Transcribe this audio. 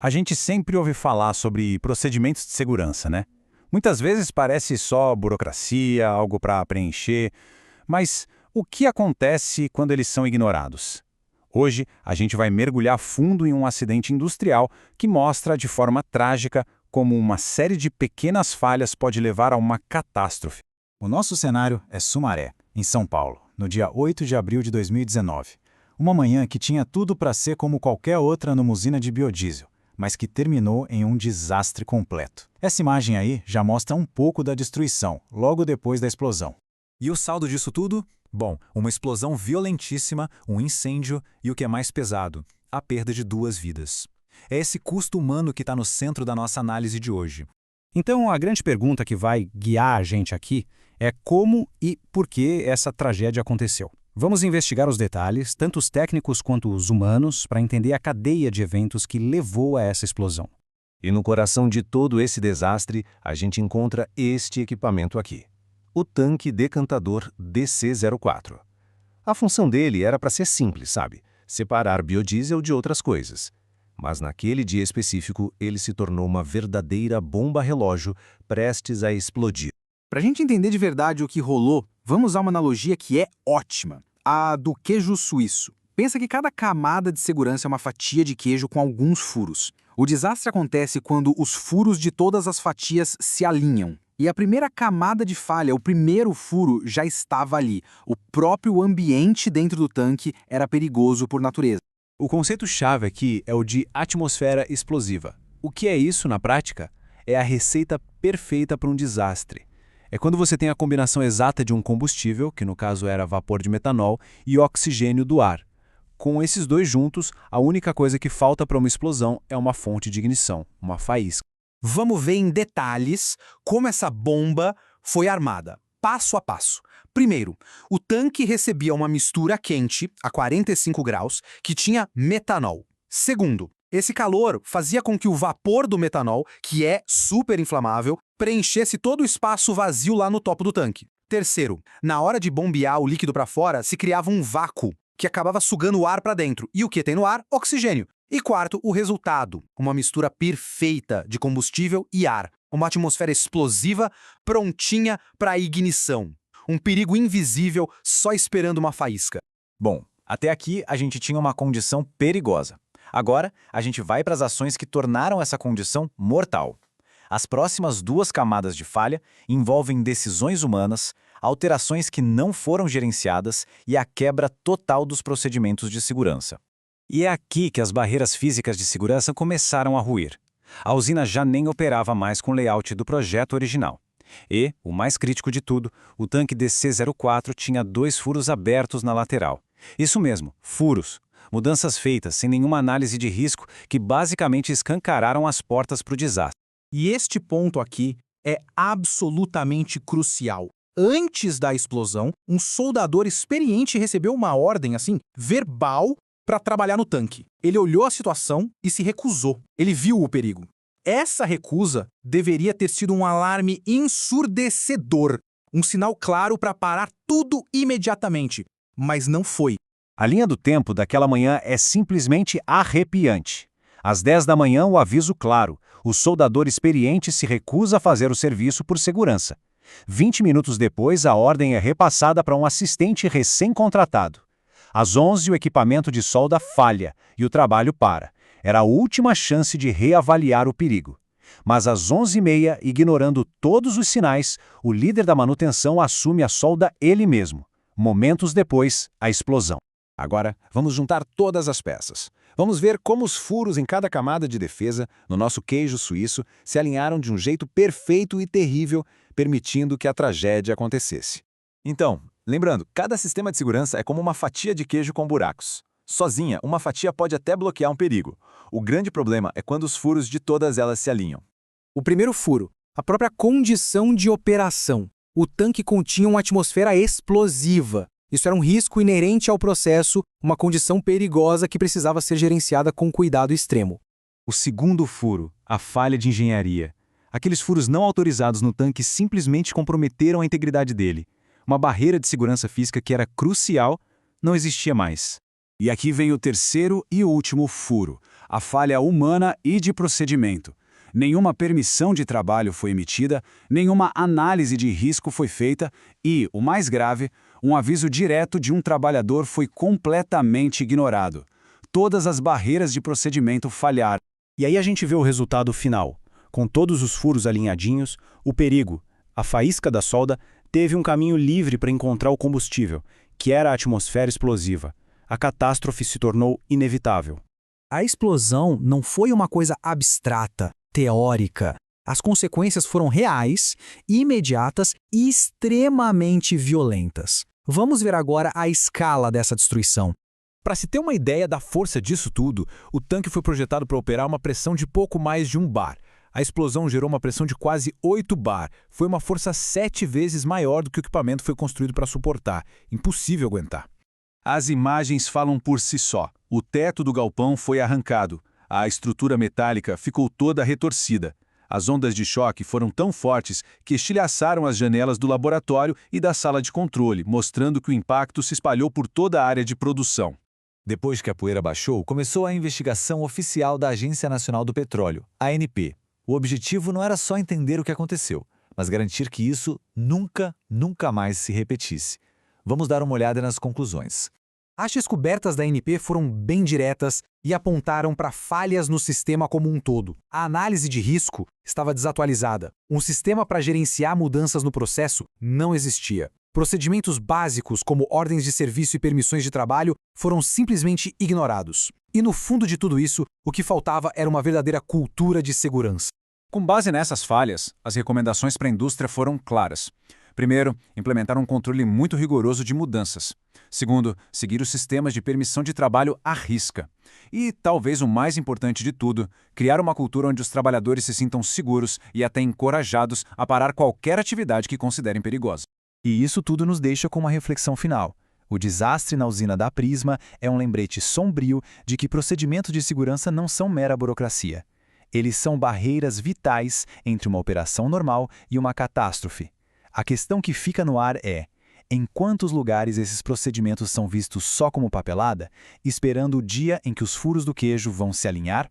A gente sempre ouve falar sobre procedimentos de segurança, né? Muitas vezes parece só burocracia, algo para preencher, mas o que acontece quando eles são ignorados? Hoje, a gente vai mergulhar fundo em um acidente industrial que mostra de forma trágica como uma série de pequenas falhas pode levar a uma catástrofe. O nosso cenário é Sumaré, em São Paulo, no dia 8 de abril de 2019. Uma manhã que tinha tudo para ser como qualquer outra numa usina de biodiesel, mas que terminou em um desastre completo. Essa imagem aí já mostra um pouco da destruição, logo depois da explosão. E o saldo disso tudo? Bom, uma explosão violentíssima, um incêndio e o que é mais pesado, a perda de 2 vidas. É esse custo humano que está no centro da nossa análise de hoje. Então, a grande pergunta que vai guiar a gente aqui é como e por que essa tragédia aconteceu. Vamos investigar os detalhes, tanto os técnicos quanto os humanos, para entender a cadeia de eventos que levou a essa explosão. E no coração de todo esse desastre, a gente encontra este equipamento aqui. O tanque decantador DC-04. A função dele era para ser simples, sabe? Separar biodiesel de outras coisas. Mas naquele dia específico, ele se tornou uma verdadeira bomba-relógio prestes a explodir. Para a gente entender de verdade o que rolou, vamos usar uma analogia que é ótima, a do queijo suíço. Pensa que cada camada de segurança é uma fatia de queijo com alguns furos. O desastre acontece quando os furos de todas as fatias se alinham. E a primeira camada de falha, o primeiro furo, já estava ali. O próprio ambiente dentro do tanque era perigoso por natureza. O conceito-chave aqui é o de atmosfera explosiva. O que é isso na prática? É a receita perfeita para um desastre. É quando você tem a combinação exata de um combustível, que no caso era vapor de metanol, e oxigênio do ar. Com esses dois juntos, a única coisa que falta para uma explosão é uma fonte de ignição, uma faísca. Vamos ver em detalhes como essa bomba foi armada, passo a passo. Primeiro, o tanque recebia uma mistura quente, a 45 graus, que tinha metanol. Segundo, esse calor fazia com que o vapor do metanol, que é super inflamável, preenchesse todo o espaço vazio lá no topo do tanque. Terceiro, na hora de bombear o líquido para fora, se criava um vácuo, que acabava sugando o ar para dentro. E o que tem no ar? Oxigênio. E quarto, o resultado, uma mistura perfeita de combustível e ar. Uma atmosfera explosiva prontinha para ignição. Um perigo invisível só esperando uma faísca. Bom, até aqui a gente tinha uma condição perigosa. Agora, a gente vai para as ações que tornaram essa condição mortal. As próximas 2 camadas de falha envolvem decisões humanas, alterações que não foram gerenciadas e a quebra total dos procedimentos de segurança. E é aqui que as barreiras físicas de segurança começaram a ruir. A usina já nem operava mais com o layout do projeto original. E, o mais crítico de tudo, o tanque DC-04 tinha 2 furos abertos na lateral. Isso mesmo, furos. Mudanças feitas sem nenhuma análise de risco que basicamente escancararam as portas para o desastre. E este ponto aqui é absolutamente crucial. Antes da explosão, um soldador experiente recebeu uma ordem, verbal, para trabalhar no tanque. Ele olhou a situação e se recusou. Ele viu o perigo. Essa recusa deveria ter sido um alarme ensurdecedor, um sinal claro para parar tudo imediatamente, mas não foi. A linha do tempo daquela manhã é simplesmente arrepiante. Às 10 da manhã, o aviso claro. O soldador experiente se recusa a fazer o serviço por segurança. 20 minutos depois, a ordem é repassada para um assistente recém-contratado. Às 11, o equipamento de solda falha e o trabalho para. Era a última chance de reavaliar o perigo. Mas às 11h30, ignorando todos os sinais, o líder da manutenção assume a solda ele mesmo. Momentos depois, a explosão. Agora, vamos juntar todas as peças. Vamos ver como os furos em cada camada de defesa, no nosso queijo suíço, se alinharam de um jeito perfeito e terrível, permitindo que a tragédia acontecesse. Então, lembrando, cada sistema de segurança é como uma fatia de queijo com buracos. Sozinha, uma fatia pode até bloquear um perigo. O grande problema é quando os furos de todas elas se alinham. O primeiro furo, a própria condição de operação. O tanque continha uma atmosfera explosiva. Isso era um risco inerente ao processo, uma condição perigosa que precisava ser gerenciada com cuidado extremo. O segundo furo, a falha de engenharia. Aqueles furos não autorizados no tanque simplesmente comprometeram a integridade dele. Uma barreira de segurança física que era crucial não existia mais. E aqui vem o terceiro e último furo, a falha humana e de procedimento. Nenhuma permissão de trabalho foi emitida, nenhuma análise de risco foi feita e, o mais grave, um aviso direto de um trabalhador foi completamente ignorado. Todas as barreiras de procedimento falharam. E aí a gente vê o resultado final. Com todos os furos alinhadinhos, o perigo, a faísca da solda, teve um caminho livre para encontrar o combustível, que era a atmosfera explosiva. A catástrofe se tornou inevitável. A explosão não foi uma coisa abstrata, teórica. As consequências foram reais, imediatas e extremamente violentas. Vamos ver agora a escala dessa destruição. Para se ter uma ideia da força disso tudo, o tanque foi projetado para operar uma pressão de pouco mais de 1 bar. A explosão gerou uma pressão de quase 8 bar. Foi uma força 7 vezes maior do que o equipamento foi construído para suportar. Impossível aguentar. As imagens falam por si só. O teto do galpão foi arrancado. A estrutura metálica ficou toda retorcida. As ondas de choque foram tão fortes que estilhaçaram as janelas do laboratório e da sala de controle, mostrando que o impacto se espalhou por toda a área de produção. Depois que a poeira baixou, começou a investigação oficial da Agência Nacional do Petróleo, ANP. O objetivo não era só entender o que aconteceu, mas garantir que isso nunca mais se repetisse. Vamos dar uma olhada nas conclusões. As descobertas da ANP foram bem diretas e apontaram para falhas no sistema como um todo. A análise de risco estava desatualizada. Um sistema para gerenciar mudanças no processo não existia. Procedimentos básicos, como ordens de serviço e permissões de trabalho, foram simplesmente ignorados. E no fundo de tudo isso, o que faltava era uma verdadeira cultura de segurança. Com base nessas falhas, as recomendações para a indústria foram claras. Primeiro, implementar um controle muito rigoroso de mudanças. Segundo, seguir os sistemas de permissão de trabalho à risca. E, talvez o mais importante de tudo, criar uma cultura onde os trabalhadores se sintam seguros e até encorajados a parar qualquer atividade que considerem perigosa. E isso tudo nos deixa com uma reflexão final. O desastre na usina da Prisma é um lembrete sombrio de que procedimentos de segurança não são mera burocracia. Eles são barreiras vitais entre uma operação normal e uma catástrofe. A questão que fica no ar é: em quantos lugares esses procedimentos são vistos só como papelada, esperando o dia em que os furos do queijo vão se alinhar?